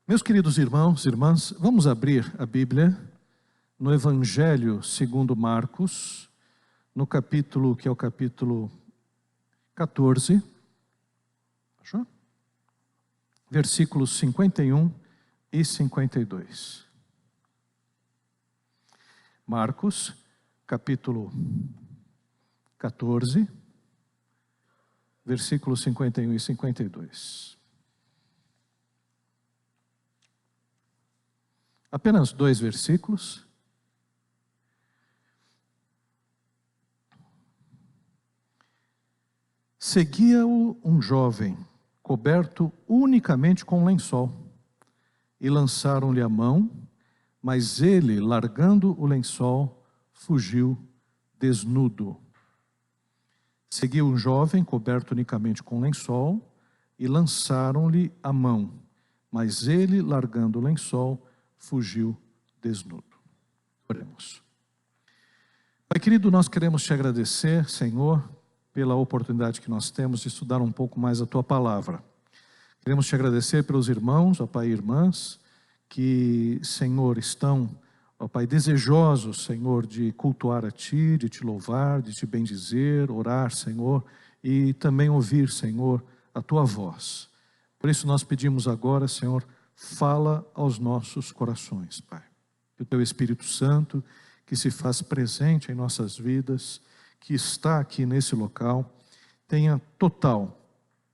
Meus queridos irmãos e irmãs, vamos abrir a Bíblia no Evangelho segundo Marcos, no capítulo, que é o capítulo 14, achou? Versículos 51 e 52. Marcos, capítulo 14, versículos 51 e 52. Apenas 2 versículos. Seguia-o um jovem, coberto unicamente com lençol, e lançaram-lhe a mão, mas ele, largando o lençol, fugiu desnudo. Seguia um jovem, coberto unicamente com lençol, e lançaram-lhe a mão, mas ele, largando o lençol, fugiu desnudo. Oremos. Pai querido, nós queremos te agradecer, Senhor, pela oportunidade que nós temos de estudar um pouco mais a Tua Palavra. Queremos te agradecer pelos irmãos, ó Pai e irmãs, que, Senhor, estão, ó Pai, desejosos, Senhor, de cultuar a Ti, de Te louvar, de Te bendizer, orar, Senhor, e também ouvir, Senhor, a Tua voz. Por isso nós pedimos agora, Senhor, fala aos nossos corações, Pai. Que o Teu Espírito Santo, que se faz presente em nossas vidas, que está aqui nesse local, tenha total,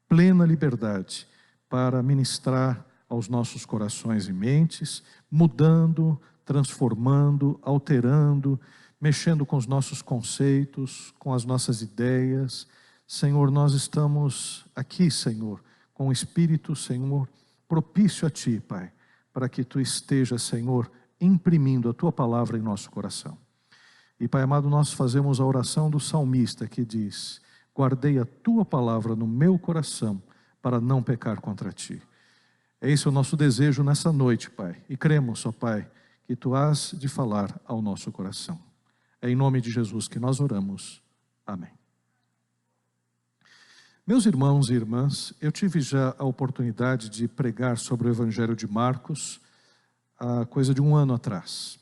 plena liberdade para ministrar aos nossos corações e mentes, mudando, transformando, alterando, mexendo com os nossos conceitos, com as nossas ideias. Senhor, nós estamos aqui, Senhor, com o Espírito, Senhor, propício a Ti, Pai, para que Tu estejas, Senhor, imprimindo a Tua palavra em nosso coração. E, Pai amado, nós fazemos a oração do salmista que diz: guardei a Tua palavra no meu coração para não pecar contra Ti. Esse é o nosso desejo nessa noite, Pai. E cremos, ó Pai, que Tu has de falar ao nosso coração. É em nome de Jesus que nós oramos. Amém. Meus irmãos e irmãs, eu tive já a oportunidade de pregar sobre o Evangelho de Marcos há coisa de 1 ano atrás.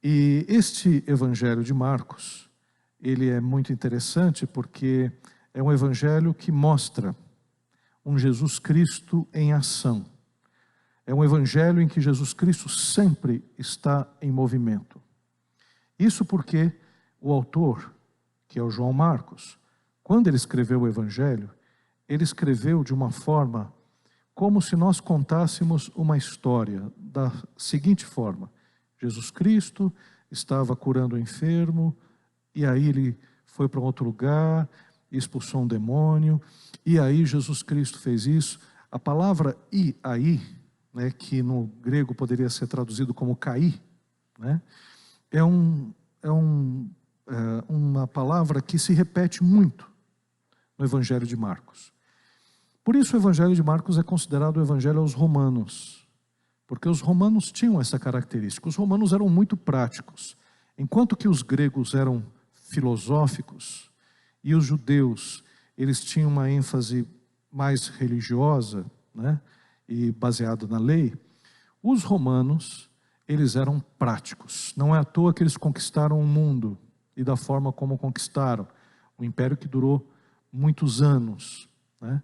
E este Evangelho de Marcos, ele é muito interessante porque é um evangelho que mostra um Jesus Cristo em ação. É um evangelho em que Jesus Cristo sempre está em movimento. Isso porque o autor, que é o João Marcos, quando ele escreveu o Evangelho, ele escreveu de uma forma como se nós contássemos uma história da seguinte forma: Jesus Cristo estava curando o enfermo, e aí ele foi para um outro lugar, expulsou um demônio, e aí Jesus Cristo fez isso. A palavra "e aí", né, que no grego poderia ser traduzido como cair, né, é uma palavra que se repete muito no Evangelho de Marcos. Por isso o Evangelho de Marcos é considerado o Evangelho aos romanos, porque os romanos tinham essa característica. Os romanos eram muito práticos, enquanto que os gregos eram filosóficos e os judeus, eles tinham uma ênfase mais religiosa, né, e baseada na lei. Os romanos, eles eram práticos. Não é à toa que eles conquistaram o mundo e da forma como conquistaram. Um império que durou muitos anos, né?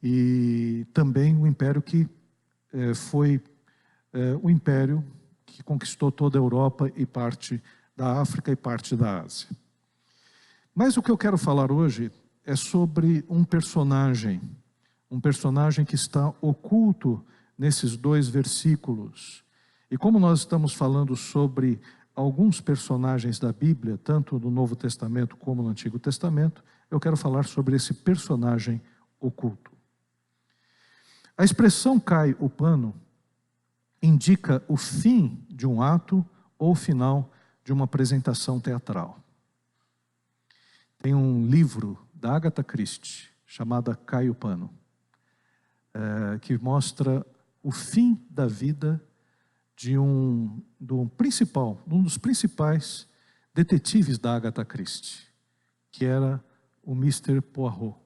E também um império que foi o império que conquistou toda a Europa e parte da África e parte da Ásia. Mas o que eu quero falar hoje é sobre um personagem que está oculto nesses 2 versículos. E como nós estamos falando sobre alguns personagens da Bíblia, tanto no Novo Testamento como no Antigo Testamento, eu quero falar sobre esse personagem oculto. A expressão "cai o pano" indica o fim de um ato ou o final de uma apresentação teatral. Tem um livro da Agatha Christie, chamado "Cai o pano", que mostra o fim da vida de um dos principais detetives da Agatha Christie, que era o Mr. Poirot.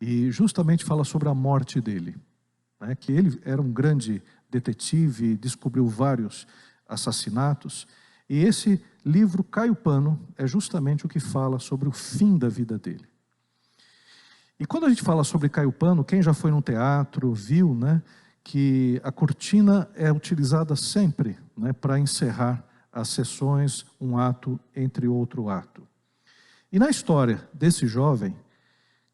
E justamente fala sobre a morte dele. né, que ele era um grande detetive, descobriu vários assassinatos. E esse livro, Caio Pano, é justamente o que fala sobre o fim da vida dele. E quando a gente fala sobre Caio Pano, quem já foi num teatro viu, né, que a cortina é utilizada sempre, né, para encerrar as sessões, um ato entre outro ato. E na história desse jovem,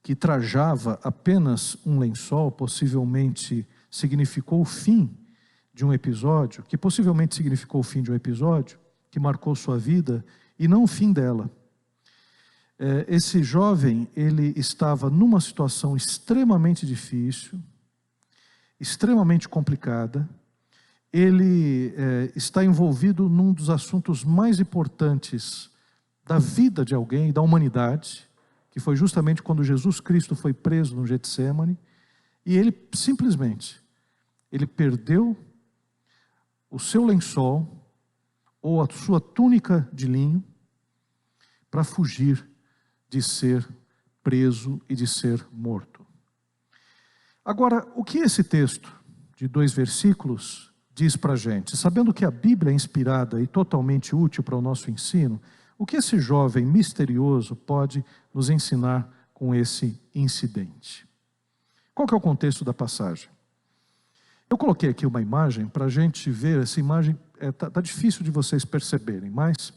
que trajava apenas um lençol, possivelmente significou o fim de um episódio, que possivelmente significou o fim de um episódio, que marcou sua vida, e não o fim dela. Esse jovem, ele estava numa situação extremamente difícil, extremamente complicada. Ele está envolvido num dos assuntos mais importantes da vida de alguém, da humanidade, que foi justamente quando Jesus Cristo foi preso no Getsêmani, e ele simplesmente, ele perdeu o seu lençol, ou a sua túnica de linho, para fugir de ser preso e de ser morto. Agora, o que esse texto, de 2 versículos, diz para a gente? Sabendo que a Bíblia é inspirada e totalmente útil para o nosso ensino, o que esse jovem misterioso pode nos ensinar com esse incidente? Qual que é o contexto da passagem? Eu coloquei aqui uma imagem para a gente ver. Essa imagem tá difícil de vocês perceberem, mas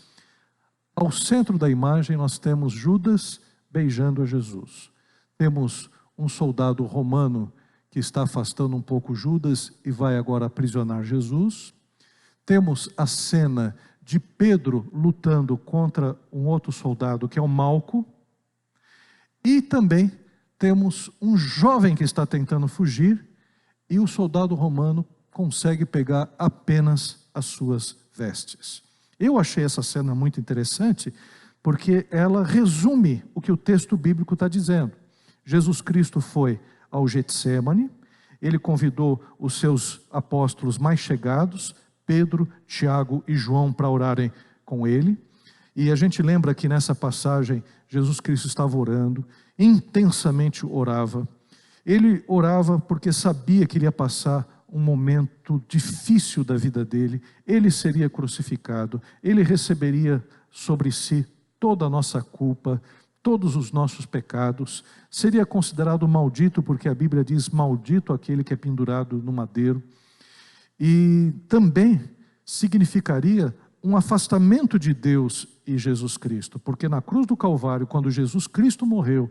ao centro da imagem nós temos Judas beijando a Jesus. Temos um soldado romano que está afastando um pouco Judas e vai agora aprisionar Jesus. Temos a cena de Pedro lutando contra um outro soldado que é o Malco. E também temos um jovem que está tentando fugir, e o soldado romano consegue pegar apenas as suas vestes. Eu achei essa cena muito interessante, porque ela resume o que o texto bíblico está dizendo. Jesus Cristo foi ao Getsêmani, ele convidou os seus apóstolos mais chegados, Pedro, Tiago e João, para orarem com ele. E a gente lembra que nessa passagem, Jesus Cristo estava orando, intensamente orava. Ele orava porque sabia que ele ia passar um momento difícil da vida dele. Ele seria crucificado, ele receberia sobre si toda a nossa culpa, todos os nossos pecados. Seria considerado maldito, porque a Bíblia diz: maldito aquele que é pendurado no madeiro. E também significaria um afastamento de Deus e Jesus Cristo, porque na cruz do Calvário, quando Jesus Cristo morreu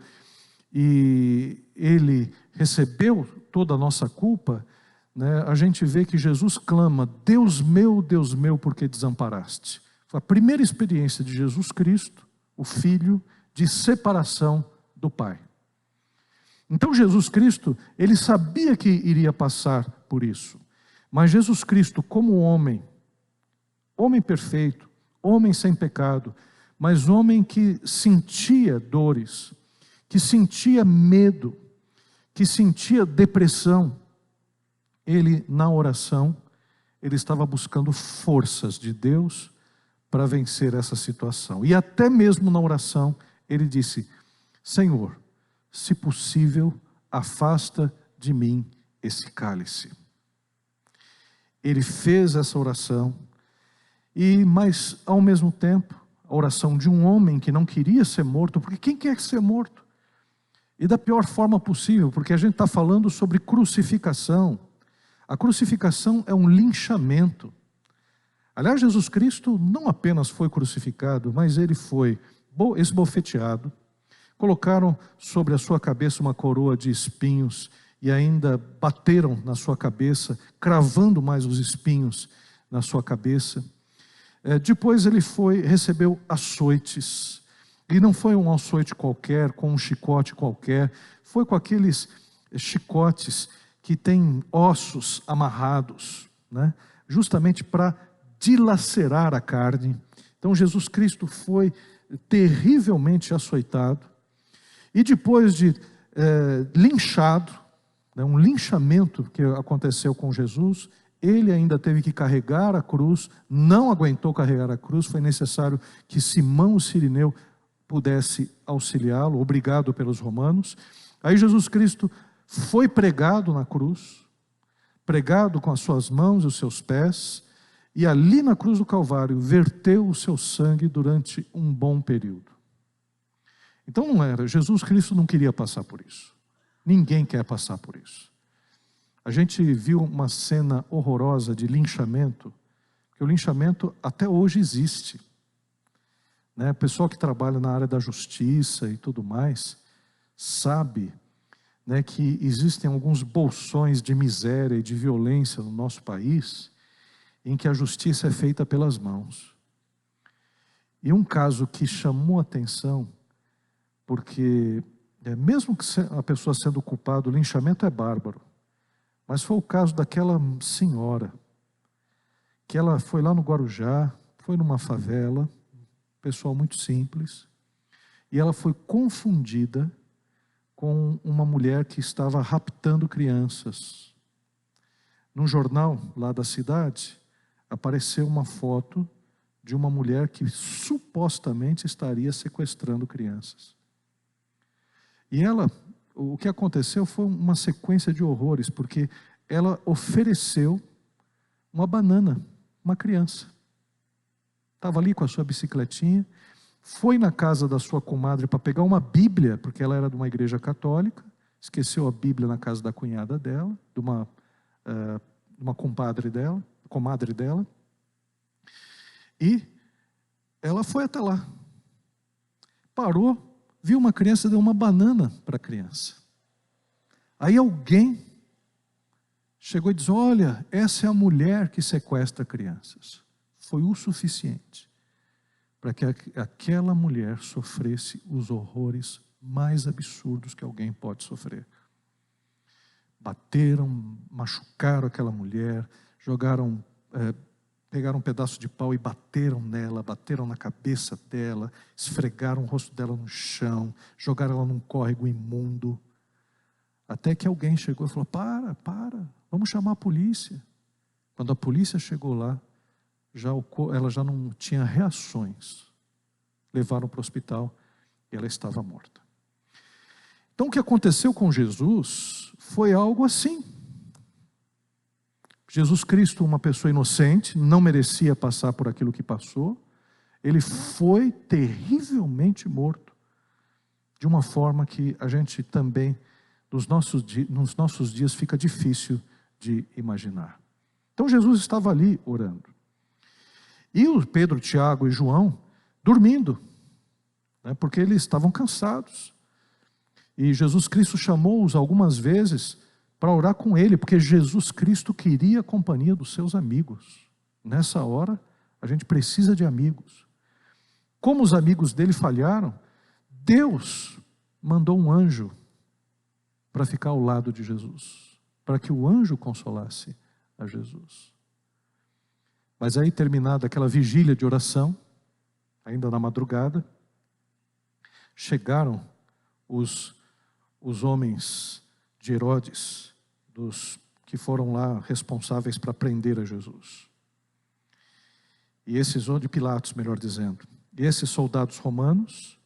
e ele recebeu toda a nossa culpa, né, a gente vê que Jesus clama: Deus meu, por que desamparaste? Foi a primeira experiência de Jesus Cristo, o Filho, de separação do Pai. Então Jesus Cristo, ele sabia que iria passar por isso, mas Jesus Cristo, como homem, homem perfeito, homem sem pecado, mas homem que sentia dores, que sentia medo, que sentia depressão, ele, na oração, ele estava buscando forças de Deus para vencer essa situação. E até mesmo na oração, ele disse: Senhor, se possível, afasta de mim esse cálice. Ele fez essa oração, mas ao mesmo tempo, a oração de um homem que não queria ser morto, porque quem quer ser morto? E da pior forma possível, porque a gente está falando sobre crucificação. A crucificação é um linchamento. Aliás, Jesus Cristo não apenas foi crucificado, mas ele foi esbofeteado. Colocaram sobre a sua cabeça uma coroa de espinhos e ainda bateram na sua cabeça, cravando mais os espinhos na sua cabeça. Depois ele recebeu açoites. E não foi um açoite qualquer, com um chicote qualquer. Foi com aqueles chicotes que têm ossos amarrados, né? Justamente para dilacerar a carne. Então Jesus Cristo foi terrivelmente açoitado. E depois de linchado, né, um linchamento que aconteceu com Jesus, ele ainda teve que carregar a cruz, não aguentou carregar a cruz, foi necessário que Simão o Cirineu pudesse auxiliá-lo, obrigado pelos romanos. Aí Jesus Cristo foi pregado na cruz, pregado com as suas mãos e os seus pés, e ali na cruz do Calvário verteu o seu sangue durante um bom período. Então não era, Jesus Cristo não queria passar por isso. Ninguém quer passar por isso. A gente viu uma cena horrorosa de linchamento, que o linchamento até hoje existe. O pessoal que trabalha na área da justiça e tudo mais, sabe que existem alguns bolsões de miséria e de violência no nosso país, em que a justiça é feita pelas mãos. E um caso que chamou a atenção, porque mesmo que a pessoa sendo culpada, o linchamento é bárbaro, mas foi o caso daquela senhora, que ela foi lá no Guarujá, foi numa favela, pessoal muito simples, e ela foi confundida com uma mulher que estava raptando crianças. Num jornal lá da cidade, apareceu uma foto de uma mulher que supostamente estaria sequestrando crianças. E o que aconteceu foi uma sequência de horrores, porque ela ofereceu uma banana, uma criança. Estava ali com a sua bicicletinha, foi na casa da sua comadre para pegar uma Bíblia, porque ela era de uma igreja católica, esqueceu a Bíblia na casa da cunhada dela, de uma comadre dela, e ela foi até lá, parou, viu uma criança, deu uma banana para a criança. Aí alguém chegou e disse: olha, essa é a mulher que sequestra crianças. Foi o suficiente para que aquela mulher sofresse os horrores mais absurdos que alguém pode sofrer. Bateram, machucaram aquela mulher, pegaram um pedaço de pau e bateram nela, bateram na cabeça dela, esfregaram o rosto dela no chão, jogaram ela num córrego imundo, até que alguém chegou e falou: para, vamos chamar a polícia. Quando a polícia chegou lá, ela já não tinha reações. Levaram para o hospital e ela estava morta. Então o que aconteceu com Jesus foi algo assim. Jesus Cristo, uma pessoa inocente, não merecia passar por aquilo que passou. Ele foi terrivelmente morto, de uma forma que a gente também, nos nossos dias, fica difícil de imaginar. Então Jesus estava ali orando. E o Pedro, Tiago e João dormindo, porque eles estavam cansados. E Jesus Cristo chamou-os algumas vezes para orar com ele, porque Jesus Cristo queria a companhia dos seus amigos. Nessa hora, a gente precisa de amigos. Como os amigos dele falharam, Deus mandou um anjo para ficar ao lado de Jesus, para que o anjo consolasse a Jesus. Mas aí, terminada aquela vigília de oração, ainda na madrugada, chegaram os homens de Herodes, que foram lá responsáveis para prender a Jesus. E esses, de Pilatos, melhor dizendo, e esses soldados romanos,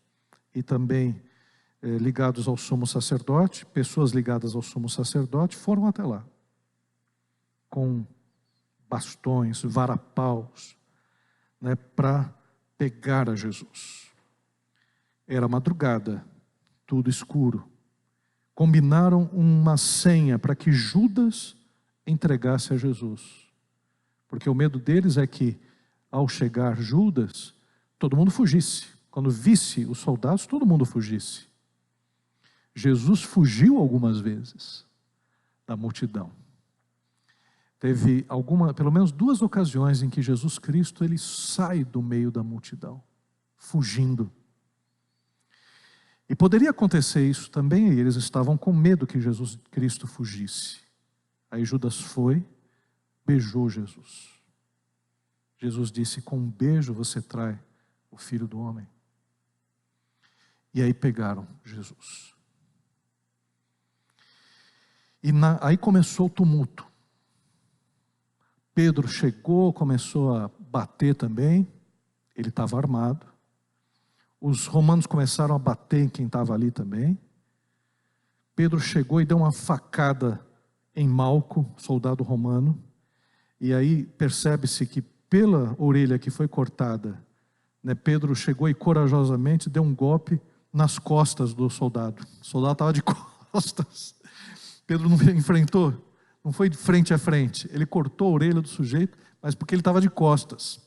e também ligados ao sumo sacerdote, pessoas ligadas ao sumo sacerdote, foram até lá, com bastões, varapaus, para pegar a Jesus. Era madrugada, tudo escuro. Combinaram uma senha para que Judas entregasse a Jesus. Porque o medo deles é que, ao chegar Judas, todo mundo fugisse. Quando visse os soldados, todo mundo fugisse. Jesus fugiu algumas vezes da multidão. Teve pelo menos 2 ocasiões em que Jesus Cristo ele sai do meio da multidão, fugindo. E poderia acontecer isso também, e eles estavam com medo que Jesus Cristo fugisse. Aí Judas foi, beijou Jesus. Jesus disse: com um beijo você trai o Filho do Homem. E aí pegaram Jesus. E aí começou o tumulto. Pedro chegou, começou a bater também, ele estava armado. Os romanos começaram a bater em quem estava ali também. Pedro chegou e deu uma facada em Malco, soldado romano, e aí percebe-se que pela orelha que foi cortada, né, Pedro chegou e corajosamente deu um golpe nas costas do soldado. O soldado estava de costas. Pedro não enfrentou, não foi de frente a frente. Ele cortou a orelha do sujeito, mas porque ele estava de costas.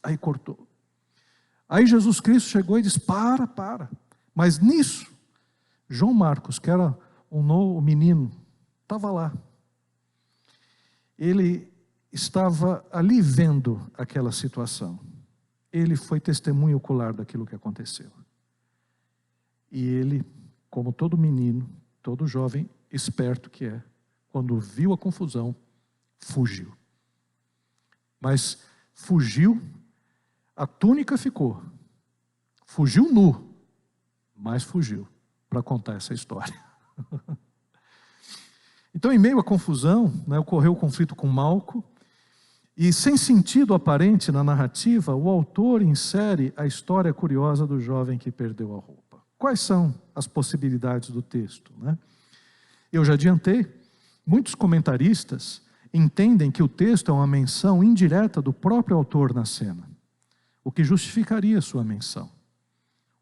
Aí cortou. Aí Jesus Cristo chegou e disse: para. Mas nisso, João Marcos, que era um novo menino, estava lá. Ele estava ali vendo aquela situação. Ele foi testemunho ocular daquilo que aconteceu. E ele, como todo menino, todo jovem esperto que é, quando viu a confusão, fugiu. Mas fugiu, a túnica ficou. Fugiu nu, mas fugiu para contar essa história. Então, em meio à confusão, né, ocorreu o conflito com Malco, e sem sentido aparente na narrativa, o autor insere a história curiosa do jovem que perdeu a roupa. Quais são as possibilidades do texto, né? Eu já adiantei, muitos comentaristas entendem que o texto é uma menção indireta do próprio autor na cena, o que justificaria sua menção.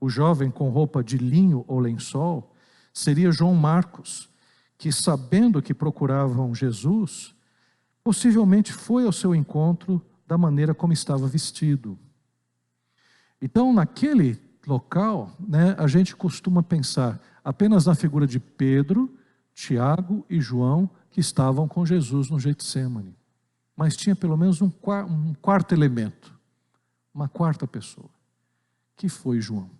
O jovem com roupa de linho ou lençol seria João Marcos, que, sabendo que procuravam Jesus, possivelmente foi ao seu encontro da maneira como estava vestido. Então, naquele local, né, a gente costuma pensar apenas na figura de Pedro, Tiago e João, que estavam com Jesus no Getsêmani. Mas tinha pelo menos um quarto elemento, uma quarta pessoa, que foi João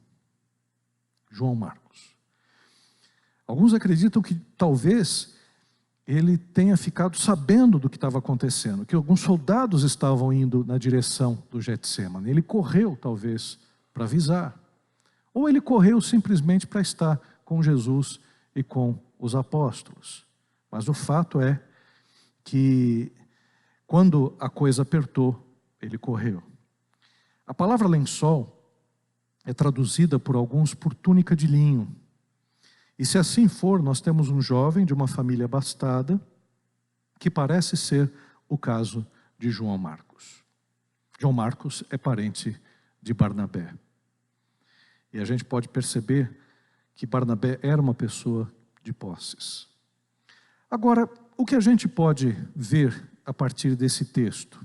Marcos. Alguns acreditam que talvez ele tenha ficado sabendo do que estava acontecendo, que alguns soldados estavam indo na direção do Getsêmani. Ele correu, talvez, para avisar. Ou ele correu simplesmente para estar com Jesus e com os apóstolos. Mas o fato é que, quando a coisa apertou, ele correu. A palavra lençol é traduzida por alguns por túnica de linho. E se assim for, nós temos um jovem de uma família abastada, que parece ser o caso de João Marcos. João Marcos é parente de Barnabé. E a gente pode perceber que Barnabé era uma pessoa de posses. Agora, o que a gente pode ver a partir desse texto?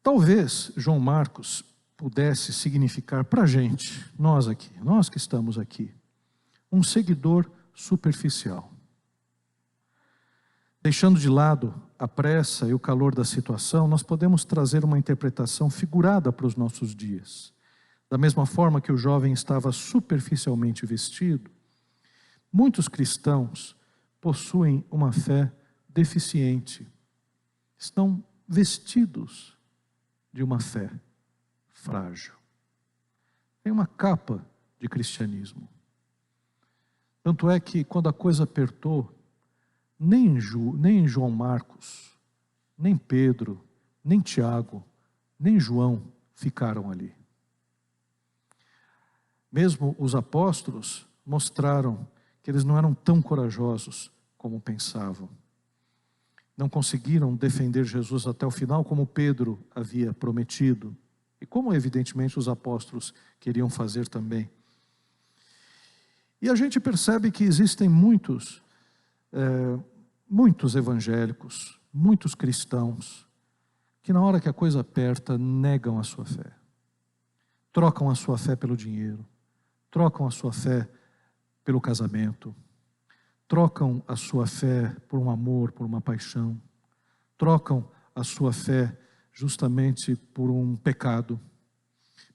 Talvez João Marcos pudesse significar para a gente, nós que estamos aqui, um seguidor superficial. Deixando de lado a pressa e o calor da situação, nós podemos trazer uma interpretação figurada para os nossos dias. Da mesma forma que o jovem estava superficialmente vestido, muitos cristãos possuem uma fé deficiente. Estão vestidos de uma fé frágil. Tem uma capa de cristianismo. Tanto é que, quando a coisa apertou, nem João Marcos, nem Pedro, nem Tiago, nem João ficaram ali. Mesmo os apóstolos mostraram que eles não eram tão corajosos como pensavam. Não conseguiram defender Jesus até o final, como Pedro havia prometido. E como, evidentemente, os apóstolos queriam fazer também. E a gente percebe que existem muitos evangélicos, muitos cristãos, que na hora que a coisa aperta, negam a sua fé. Trocam a sua fé pelo dinheiro, trocam a sua fé pelo casamento, trocam a sua fé por um amor, por uma paixão, trocam a sua fé justamente por um pecado,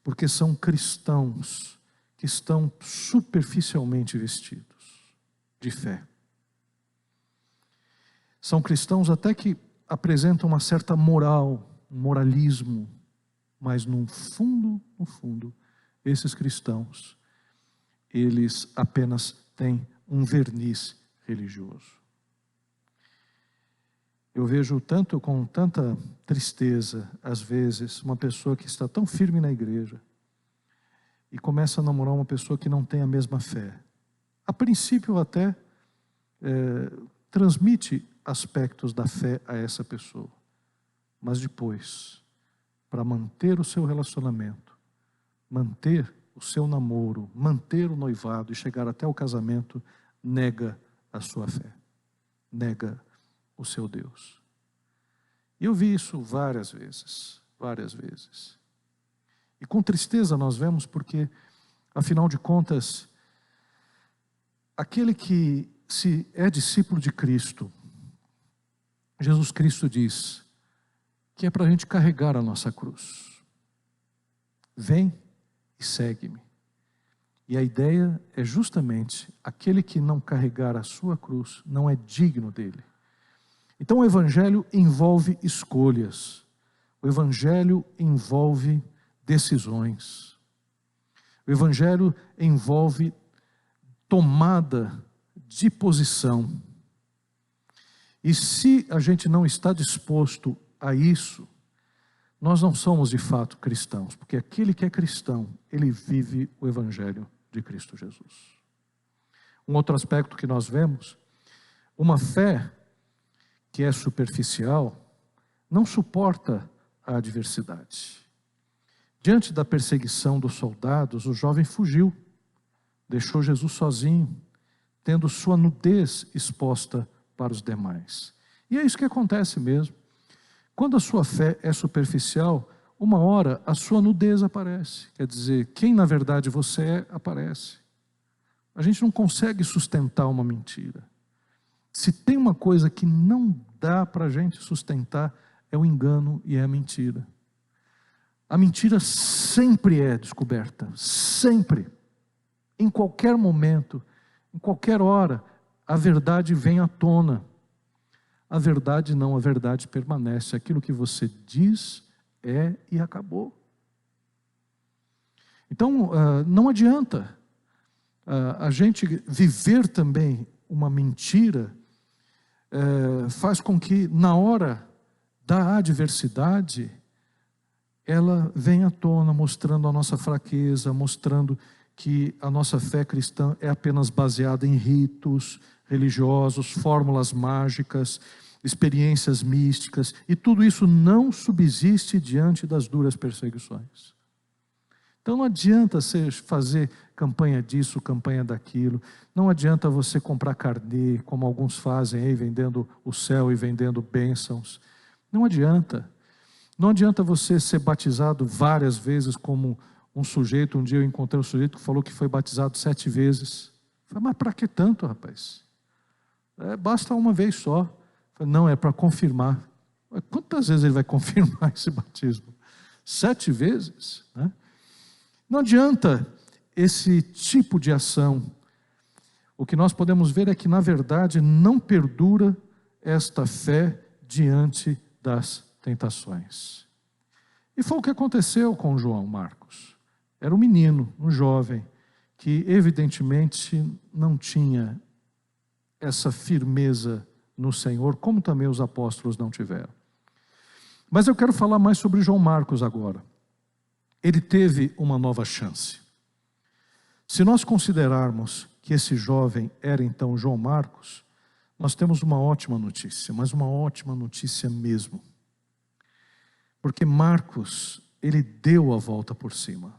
porque são cristãos que estão superficialmente vestidos de fé. São cristãos até que apresentam uma certa moral, um moralismo, mas no fundo, esses cristãos, eles apenas têm um verniz religioso. Eu vejo com tanta tristeza, às vezes, uma pessoa que está tão firme na igreja e começa a namorar uma pessoa que não tem a mesma fé. A princípio até transmite aspectos da fé a essa pessoa. Mas depois, para manter o seu relacionamento, manter o seu namoro, manter o noivado e chegar até o casamento, nega a sua fé, nega o seu Deus. E eu vi isso várias vezes. E com tristeza nós vemos porque, afinal de contas, aquele que se é discípulo de Cristo, Jesus Cristo diz que é para a gente carregar a nossa cruz. Vem e segue-me. E a ideia é justamente, aquele que não carregar a sua cruz não é digno dele. Então o Evangelho envolve escolhas, o Evangelho envolve decisões, o Evangelho envolve tomada de posição. E se a gente não está disposto a isso, nós não somos de fato cristãos, porque aquele que é cristão, ele vive o Evangelho de Cristo Jesus. Um outro aspecto que nós vemos, uma fé que é superficial, não suporta a adversidade. Diante da perseguição dos soldados, o jovem fugiu, deixou Jesus sozinho, tendo sua nudez exposta para os demais. E é isso que acontece mesmo. Quando a sua fé é superficial, uma hora a sua nudez aparece. Quer dizer, quem na verdade você é, aparece. A gente não consegue sustentar uma mentira. Se tem uma coisa que não dá para a gente sustentar, é o engano e é a mentira. A mentira sempre é descoberta, sempre. Em qualquer momento, em qualquer hora, a verdade vem à tona. A verdade não, a verdade permanece. Aquilo que você diz é e acabou. Então, não adianta a gente viver também uma mentira, faz com que na hora da adversidade, ela venha à tona, mostrando a nossa fraqueza, mostrando que a nossa fé cristã é apenas baseada em ritos religiosos, fórmulas mágicas, experiências místicas, e tudo isso não subsiste diante das duras perseguições. Então não adianta você fazer campanha disso, campanha daquilo, não adianta você comprar carnê, como alguns fazem aí, vendendo o céu e vendendo bênçãos. Não adianta. Não adianta você ser batizado várias vezes, como um sujeito, um dia eu encontrei um sujeito que falou que foi batizado 7 vezes. Eu falei, mas para que tanto, rapaz? Basta uma vez só. Eu falei, não, é para confirmar. Quantas vezes ele vai confirmar esse batismo? 7 vezes, né? Não adianta esse tipo de ação. O que nós podemos ver é que, na verdade, não perdura esta fé diante das tentações. E foi o que aconteceu com João Marcos. Era um menino, um jovem, que evidentemente não tinha essa firmeza no Senhor, como também os apóstolos não tiveram. Mas eu quero falar mais sobre João Marcos agora. Ele teve uma nova chance. Se nós considerarmos que esse jovem era então João Marcos, nós temos uma ótima notícia, mas uma ótima notícia mesmo. Porque Marcos, ele deu a volta por cima.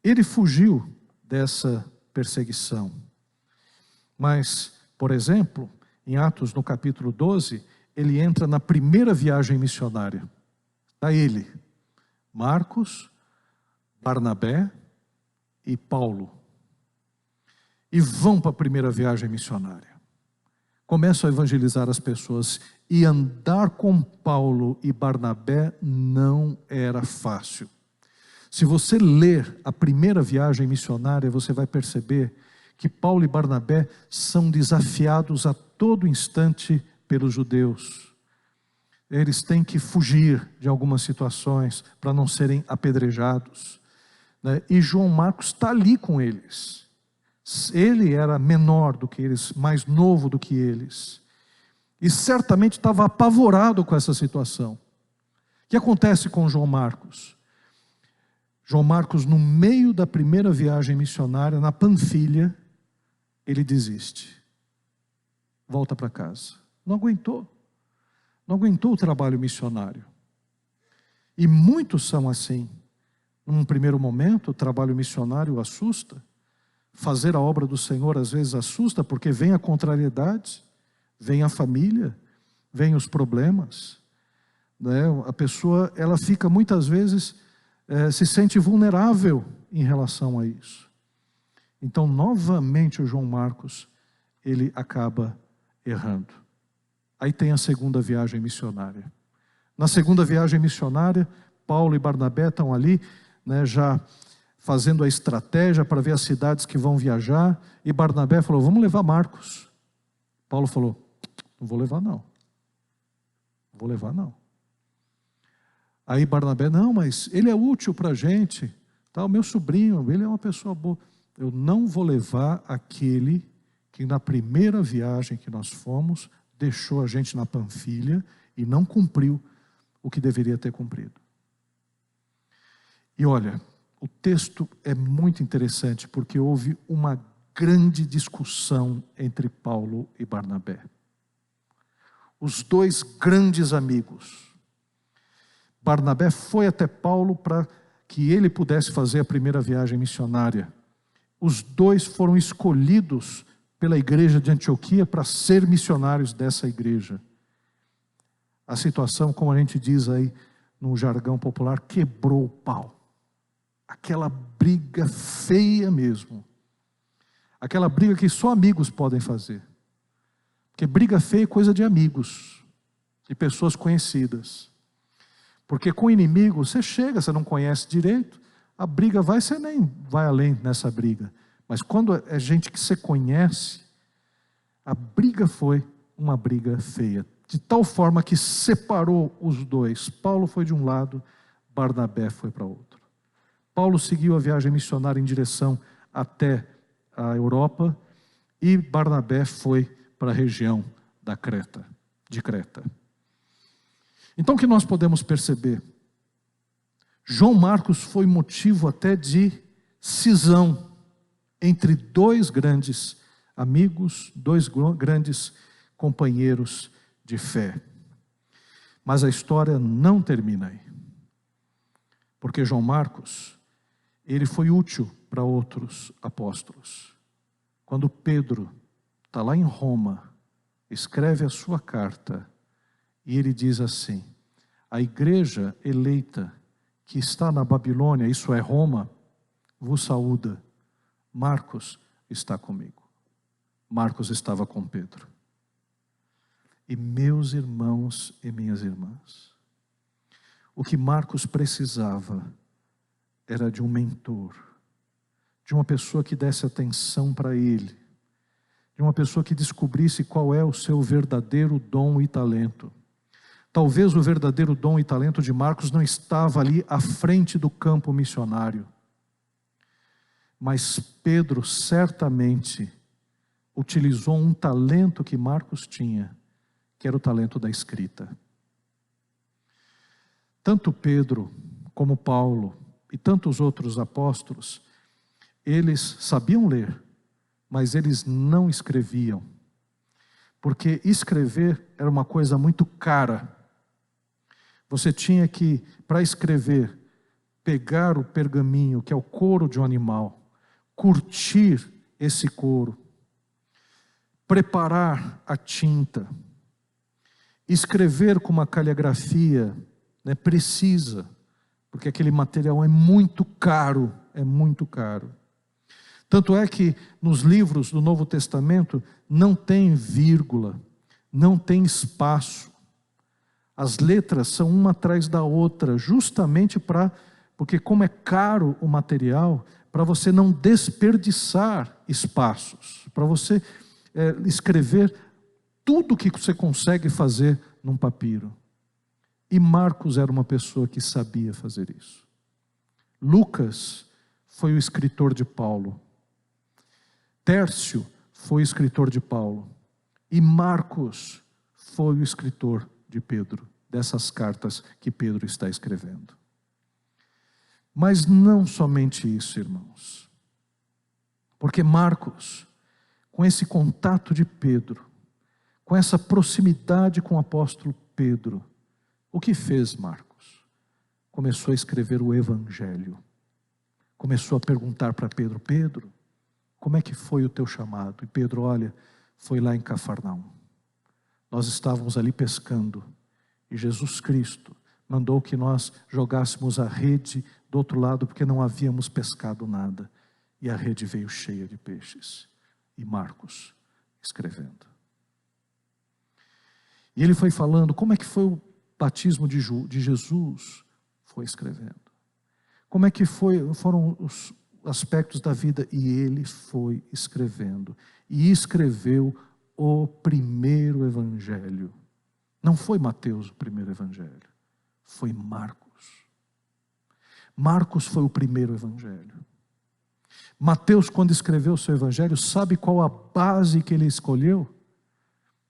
Ele fugiu dessa perseguição. Mas, por exemplo, em Atos, no capítulo 12, ele entra na primeira viagem missionária. Está ele, Marcos, Barnabé e Paulo. E vão para a primeira viagem missionária. Começam a evangelizar as pessoas. E andar com Paulo e Barnabé não era fácil. Se você ler a primeira viagem missionária, você vai perceber que Paulo e Barnabé são desafiados a todo instante pelos judeus. Eles têm que fugir de algumas situações para não serem apedrejados, né? E João Marcos está ali com eles. Ele era menor do que eles, mais novo do que eles. E certamente estava apavorado com essa situação. O que acontece com João Marcos? João Marcos, no meio da primeira viagem missionária, na Panfilha, ele desiste. volta para casa. Não aguentou. Não aguentou o trabalho missionário. E muitos são assim. Num primeiro momento, o trabalho missionário assusta. Fazer a obra do Senhor às vezes assusta, porque vem a contrariedade, vem a família, vem os problemas, né? A pessoa, ela fica muitas vezes, se sente vulnerável em relação a isso. Então, novamente, o João Marcos, ele acaba errando. Aí tem a segunda viagem missionária. Na segunda viagem missionária, Paulo e Barnabé estão ali, né, já fazendo a estratégia para ver as cidades que vão viajar, e Barnabé falou, vamos levar Marcos. Paulo falou, não vou levar não. Não vou levar não. Aí Barnabé, não, mas ele é útil para a gente, tá, o meu sobrinho, ele é uma pessoa boa. Eu não vou levar aquele que na primeira viagem que nós fomos, deixou a gente na Panfilha e não cumpriu o que deveria ter cumprido. E olha, o texto é muito interessante, porque houve uma grande discussão entre Paulo e Barnabé. Os dois grandes amigos. Barnabé foi até Paulo para que ele pudesse fazer a primeira viagem missionária. Os dois foram escolhidos pela igreja de Antioquia para ser missionários dessa igreja. A situação, como a gente diz aí no jargão popular, quebrou o pau. Aquela briga feia mesmo. Aquela briga que só amigos podem fazer. Porque briga feia é coisa de amigos, de pessoas conhecidas. Porque com o inimigo, você chega, você não conhece direito, a briga vai, você nem vai além nessa briga. Mas quando é gente que você conhece, a briga foi uma briga feia. De tal forma que separou os dois. Paulo foi de um lado, Barnabé foi para outro. Paulo seguiu a viagem missionária em direção até a Europa e Barnabé foi para a região da Creta, de Creta. Então o que nós podemos perceber? João Marcos foi motivo até de cisão entre dois grandes amigos, dois grandes companheiros de fé. Mas a história não termina aí. Porque João Marcos, ele foi útil para outros apóstolos. Quando Pedro está lá em Roma, escreve a sua carta, e ele diz assim, a igreja eleita que está na Babilônia, isso é Roma, vos saúda. Marcos está comigo. Marcos estava com Pedro. E meus irmãos e minhas irmãs, o que Marcos precisava era de um mentor, de uma pessoa que desse atenção para ele, de uma pessoa que descobrisse qual é o seu verdadeiro dom e talento. Talvez o verdadeiro dom e talento de Marcos não estava ali à frente do campo missionário, mas Pedro certamente utilizou um talento que Marcos tinha, que era o talento da escrita. Tanto Pedro como Paulo e tantos outros apóstolos, eles sabiam ler, mas eles não escreviam, porque escrever era uma coisa muito cara. Você tinha que, para escrever, pegar o pergaminho, que é o couro de um animal, curtir esse couro, preparar a tinta, escrever com uma caligrafia, né, precisa, porque aquele material é muito caro, é muito caro. Tanto é que nos livros do Novo Testamento não tem vírgula, não tem espaço. As letras são uma atrás da outra, justamente porque como é caro o material, para você não desperdiçar espaços, para você escrever tudo que você consegue fazer num papiro. E Marcos era uma pessoa que sabia fazer isso. Lucas foi o escritor de Paulo. Tércio foi o escritor de Paulo. E Marcos foi o escritor de Pedro, dessas cartas que Pedro está escrevendo. Mas não somente isso, irmãos. Porque Marcos, com esse contato de Pedro, com essa proximidade com o apóstolo Pedro, o que fez Marcos? Começou a escrever o Evangelho. Começou a perguntar para Pedro: Pedro, como é que foi o teu chamado? E Pedro: olha, foi lá em Cafarnaum. Nós estávamos ali pescando e Jesus Cristo mandou que nós jogássemos a rede do outro lado, porque não havíamos pescado nada. E a rede veio cheia de peixes. E Marcos escrevendo. E ele foi falando como é que foi o batismo de Jesus, foi escrevendo. Como é que foram os aspectos da vida, e ele foi escrevendo. E escreveu o primeiro evangelho. Não foi Mateus o primeiro evangelho, foi Marcos. Marcos foi o primeiro evangelho. Mateus, quando escreveu o seu evangelho, sabe qual a base que ele escolheu?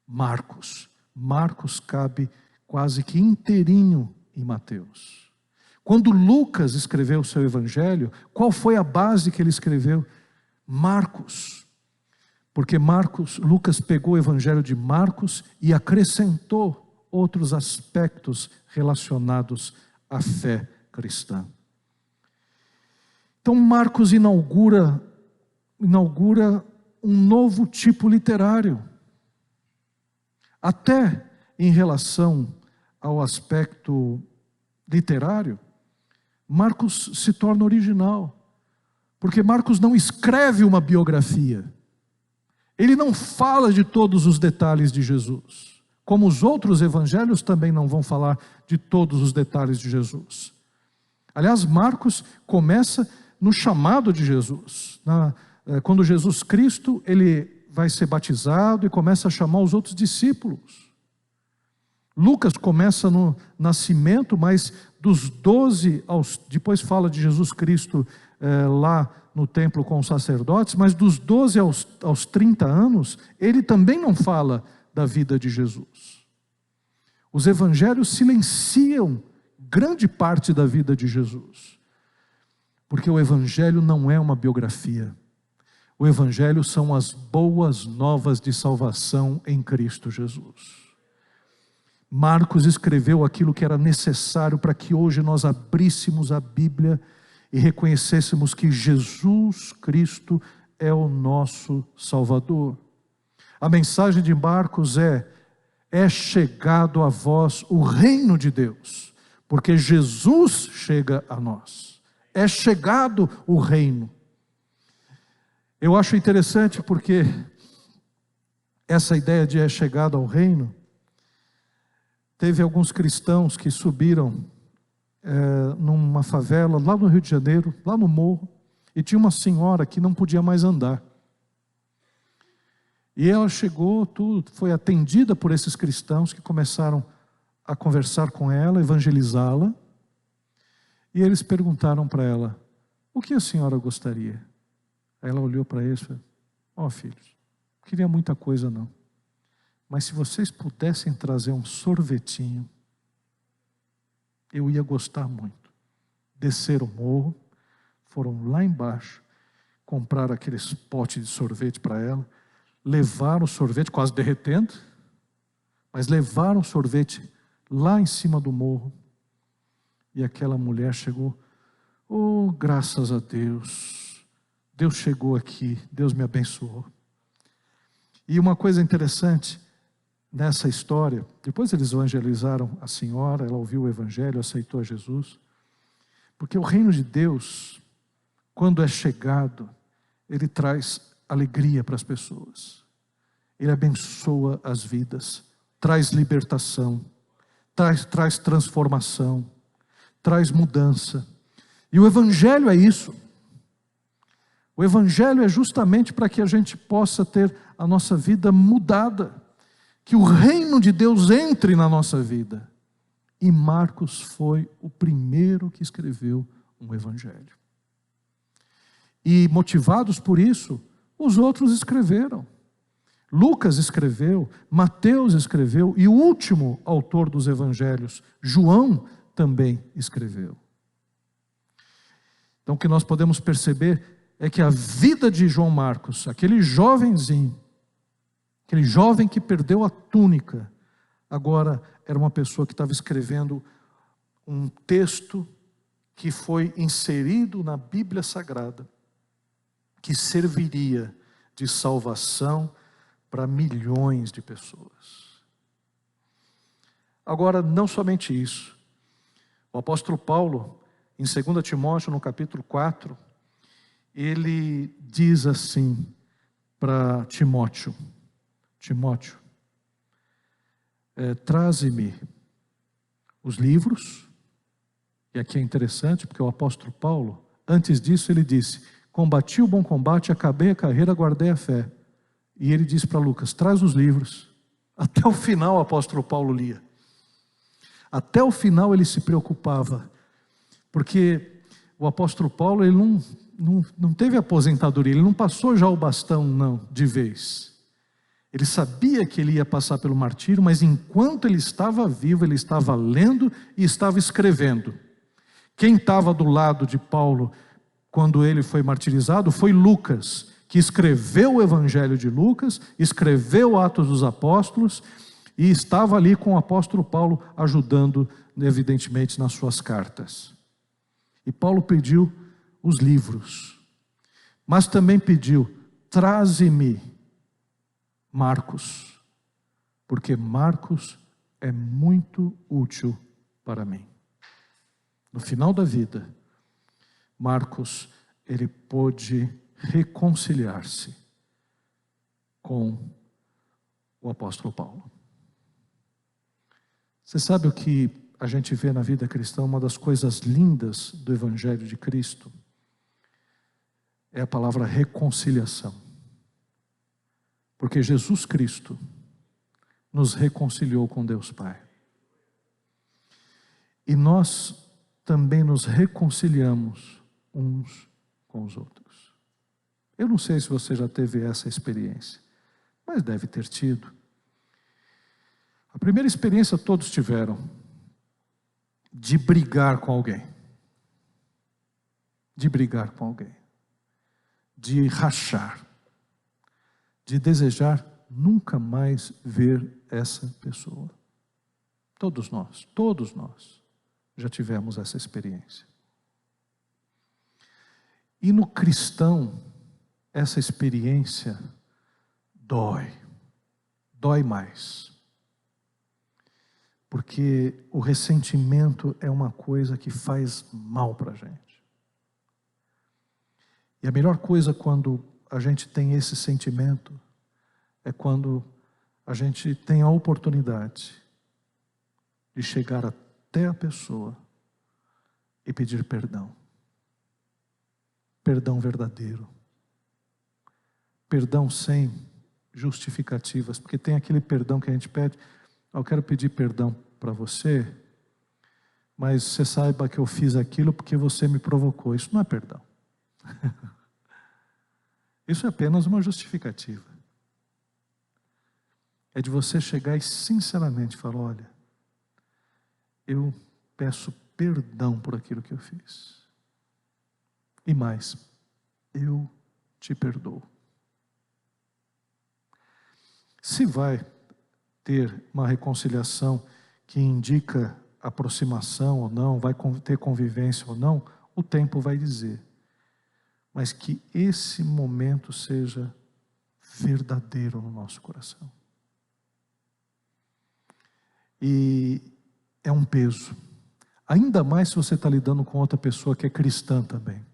Marcos. Marcos cabe quase que inteirinho em Mateus. Quando Lucas escreveu o seu evangelho, qual foi a base que ele escreveu? Marcos. Porque Lucas pegou o evangelho de Marcos e acrescentou outros aspectos relacionados à fé cristã. Então Marcos inaugura um novo tipo literário. Até em relação ao aspecto literário, Marcos se torna original. Porque Marcos não escreve uma biografia. Ele não fala de todos os detalhes de Jesus. Como os outros evangelhos também não vão falar de todos os detalhes de Jesus. Aliás, Marcos começa no chamado de Jesus. Quando Jesus Cristo, ele vai ser batizado e começa a chamar os outros discípulos. Lucas começa no nascimento, mas dos 12 depois fala de Jesus Cristo lá no templo com os sacerdotes, mas dos 12 aos 30 anos, ele também não fala da vida de Jesus. Os evangelhos silenciam grande parte da vida de Jesus, porque o evangelho não é uma biografia. O evangelho são as boas novas de salvação em Cristo Jesus. Marcos escreveu aquilo que era necessário para que hoje nós abríssemos a Bíblia e reconhecêssemos que Jesus Cristo é o nosso Salvador. A mensagem de Marcos é chegado a vós o reino de Deus, porque Jesus chega a nós. É chegado o reino. Eu acho interessante porque essa ideia de é chegado ao reino, teve alguns cristãos que subiram numa favela lá no Rio de Janeiro, lá no morro, e tinha uma senhora que não podia mais andar. E ela chegou, foi atendida por esses cristãos que começaram a conversar com ela, evangelizá-la, e eles perguntaram para ela: o que a senhora gostaria? Aí ela olhou para eles e falou: ó, filhos, não queria muita coisa não, mas se vocês pudessem trazer um sorvetinho, eu ia gostar muito. Desceram o morro, foram lá embaixo, compraram aqueles potes de sorvete para ela, levaram o sorvete, quase derretendo, mas levaram o sorvete lá em cima do morro, e aquela mulher chegou: oh, graças a Deus, Deus chegou aqui, Deus me abençoou. E uma coisa interessante nessa história, depois eles evangelizaram a senhora, ela ouviu o evangelho, aceitou a Jesus, porque o reino de Deus, quando é chegado, ele traz alegria para as pessoas, ele abençoa as vidas, traz libertação, traz transformação, traz mudança. E o evangelho é isso. O evangelho é justamente para que a gente possa ter a nossa vida mudada, que o reino de Deus entre na nossa vida. E Marcos foi o primeiro que escreveu um evangelho. E motivados por isso, os outros escreveram. Lucas escreveu, Mateus escreveu, e o último autor dos evangelhos, João, também escreveu. Então o que nós podemos perceber é que a vida de João Marcos, aquele jovenzinho, Aquele jovem que perdeu a túnica, agora era uma pessoa que estava escrevendo um texto que foi inserido na Bíblia Sagrada, que serviria de salvação para milhões de pessoas. Agora, não somente isso. O apóstolo Paulo, em 2 Timóteo, no capítulo 4, ele diz assim para Timóteo: Timóteo, traze-me os livros. E aqui é interessante, porque o apóstolo Paulo, antes disso, ele disse: combati o bom combate, acabei a carreira, guardei a fé. E ele disse para Lucas: traz os livros. Até o final o apóstolo Paulo lia. Até o final ele se preocupava, porque o apóstolo Paulo, ele não teve aposentadoria, ele não passou já o bastão, não, de vez. Ele sabia que ele ia passar pelo martírio, mas enquanto ele estava vivo, ele estava lendo e estava escrevendo. Quem estava do lado de Paulo quando ele foi martirizado foi Lucas, que escreveu o Evangelho de Lucas, escreveu Atos dos Apóstolos, e estava ali com o apóstolo Paulo, ajudando, evidentemente, nas suas cartas. E Paulo pediu os livros, mas também pediu: traze-me Marcos, porque Marcos é muito útil para mim. No final da vida, Marcos, ele pôde reconciliar-se com o apóstolo Paulo. Você sabe o que a gente vê na vida cristã? Uma das coisas lindas do Evangelho de Cristo é a palavra reconciliação. Porque Jesus Cristo nos reconciliou com Deus Pai. E nós também nos reconciliamos uns com os outros. Eu não sei se você já teve essa experiência, mas deve ter tido. A primeira experiência todos tiveram, de brigar com alguém. De brigar com alguém. De rachar. De desejar nunca mais ver essa pessoa. Todos nós já tivemos essa experiência. E no cristão, essa experiência dói mais. Porque o ressentimento é uma coisa que faz mal para a gente. E a melhor coisa quando a gente tem esse sentimento é quando a gente tem a oportunidade de chegar até a pessoa e pedir perdão. Perdão verdadeiro. Perdão sem justificativas, porque tem aquele perdão que a gente pede: eu quero pedir perdão para você, mas você saiba que eu fiz aquilo porque você me provocou. Isso não é perdão. Isso é apenas uma justificativa. É de você chegar e sinceramente falar: olha, eu peço perdão por aquilo que eu fiz. E mais, eu te perdoo. Se vai ter uma reconciliação que indica aproximação ou não, vai ter convivência ou não, o tempo vai dizer. Mas que esse momento seja verdadeiro no nosso coração. E é um peso. Ainda mais se você está lidando com outra pessoa que é cristã também.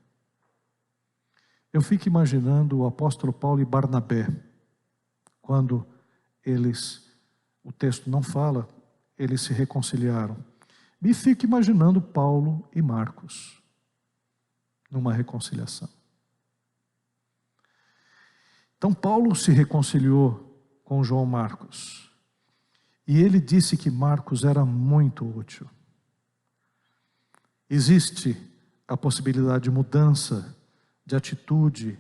Eu fico imaginando o apóstolo Paulo e Barnabé, quando o texto não fala, eles se reconciliaram. Me fico imaginando Paulo e Marcos numa reconciliação. Então Paulo se reconciliou com João Marcos. E ele disse que Marcos era muito útil. Existe a possibilidade de mudança de atitude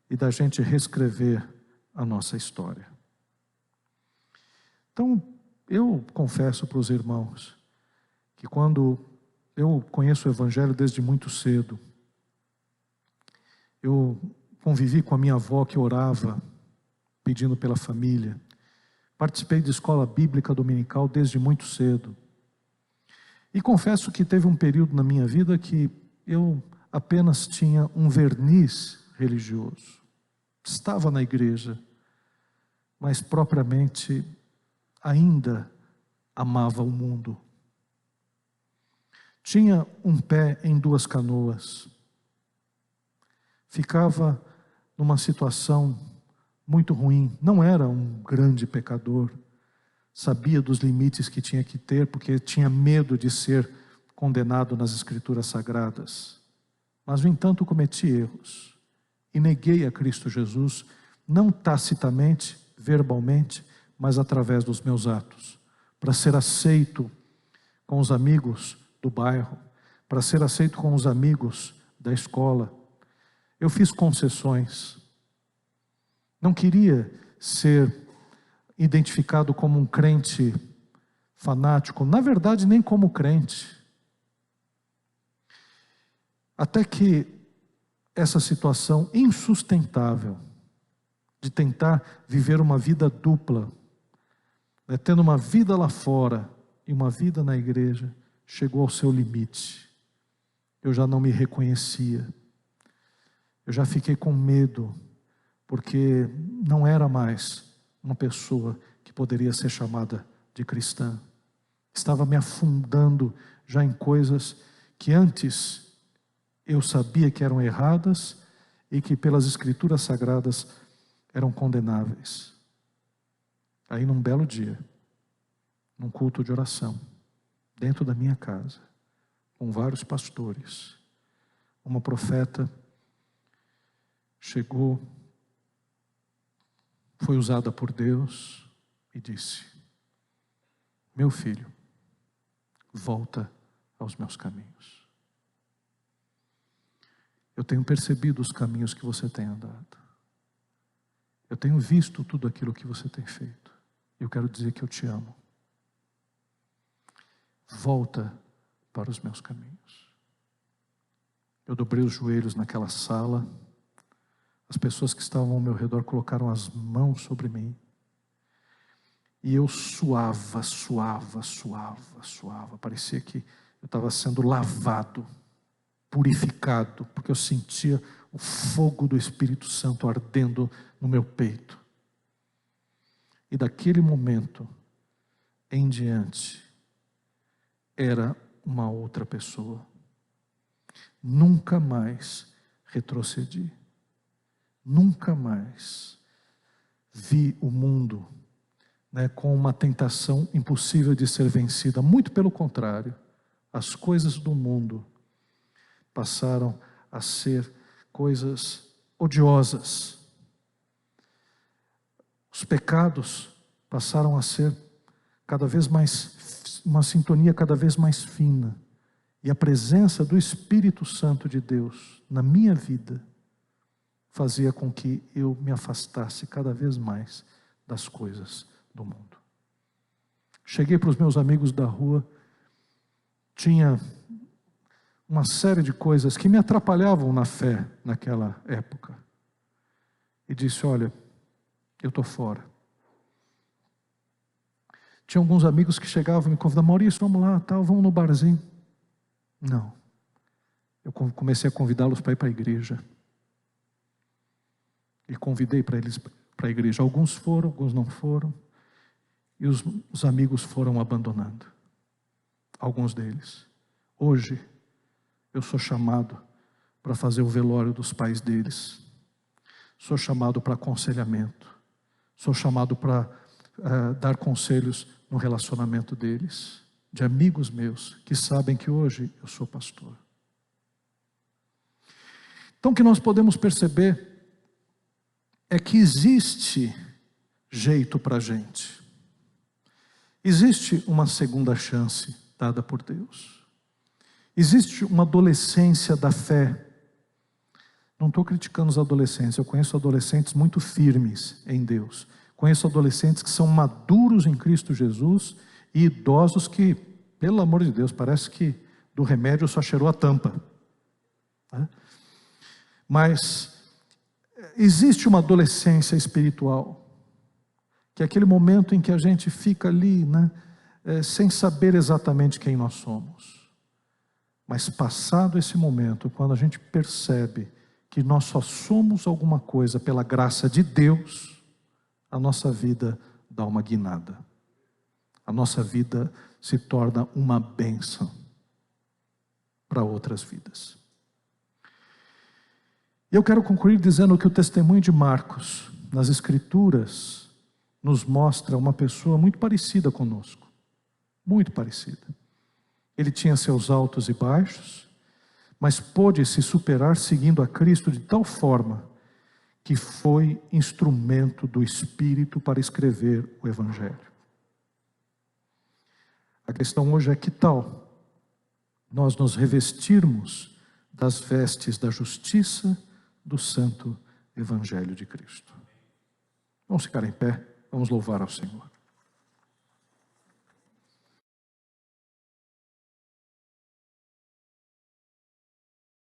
e da gente reescrever a nossa história. Então, eu confesso para os irmãos que quando eu conheço o Evangelho desde muito cedo, eu convivi com a minha avó que orava, pedindo pela família, Participei de escola bíblica dominical desde muito cedo. E confesso que teve um período na minha vida que eu apenas tinha um verniz religioso. Estava na igreja, mas propriamente ainda amava o mundo. Tinha um pé em duas canoas. Ficava numa situação muito ruim. Não era um grande pecador. Sabia dos limites que tinha que ter, porque tinha medo de ser condenado nas Escrituras Sagradas. Mas, no entanto, cometi erros. E neguei a Cristo Jesus, não tacitamente, verbalmente, mas através dos meus atos. Para ser aceito com os amigos do bairro, para ser aceito com os amigos da escola. Eu fiz concessões. Não queria ser identificado como um crente fanático, na verdade nem como crente. Até que essa situação insustentável de tentar viver uma vida dupla, tendo uma vida lá fora e uma vida na igreja, chegou ao seu limite. Eu já não me reconhecia. Eu já fiquei com medo, porque não era mais uma pessoa que poderia ser chamada de cristã. Estava me afundando já em coisas que antes eu sabia que eram erradas e que pelas Escrituras Sagradas eram condenáveis. Aí num belo dia, num culto de oração, dentro da minha casa, com vários pastores, uma profeta chegou, foi usada por Deus e disse: meu filho, volta aos meus caminhos. Eu tenho percebido os caminhos que você tem andado. Eu tenho visto tudo aquilo que você tem feito. Eu quero dizer que eu te amo. Volta para os meus caminhos. Eu dobrei os joelhos naquela sala. As pessoas que estavam ao meu redor colocaram as mãos sobre mim. E eu suava. Parecia que eu estava sendo lavado, purificado, porque eu sentia o fogo do Espírito Santo ardendo no meu peito. E daquele momento em diante, era uma outra pessoa. Nunca mais retrocedi. Nunca mais vi o mundo, com uma tentação impossível de ser vencida. Muito pelo contrário, as coisas do mundo passaram a ser coisas odiosas. Os pecados passaram a ser cada vez mais, uma sintonia cada vez mais fina. E a presença do Espírito Santo de Deus na minha vida fazia com que eu me afastasse cada vez mais das coisas do mundo. Cheguei para os meus amigos da rua, tinha uma série de coisas que me atrapalhavam na fé naquela época. E disse: olha, eu estou fora. Tinha alguns amigos que chegavam e me convidavam: Maurício, vamos lá, tal, vamos no barzinho. Não. Eu comecei a convidá-los para ir para a igreja. E convidei para eles para a igreja. Alguns foram, alguns não foram. E os amigos foram abandonando. Alguns deles. Hoje, eu sou chamado para fazer o velório dos pais deles. Sou chamado para aconselhamento. Sou chamado para dar conselhos no relacionamento deles. De amigos meus que sabem que hoje eu sou pastor. Então o que nós podemos perceber é que existe jeito para a gente. Existe uma segunda chance dada por Deus. Existe uma adolescência da fé. Não estou criticando os adolescentes, eu conheço adolescentes muito firmes em Deus. Conheço adolescentes que são maduros em Cristo Jesus e idosos que, pelo amor de Deus, parece que do remédio só cheirou a tampa. Mas existe uma adolescência espiritual que é aquele momento em que a gente fica ali, né, sem saber exatamente quem nós somos. Mas passado esse momento, quando a gente percebe que nós só somos alguma coisa pela graça de Deus, a nossa vida dá uma guinada. A nossa vida se torna uma bênção para outras vidas. Eu quero concluir dizendo que o testemunho de Marcos, nas Escrituras, nos mostra uma pessoa muito parecida conosco. Muito parecida. Ele tinha seus altos e baixos, mas pôde se superar seguindo a Cristo de tal forma que foi instrumento do Espírito para escrever o Evangelho. A questão hoje é que tal nós nos revestirmos das vestes da justiça do santo Evangelho de Cristo. Vamos ficar em pé, vamos louvar ao Senhor.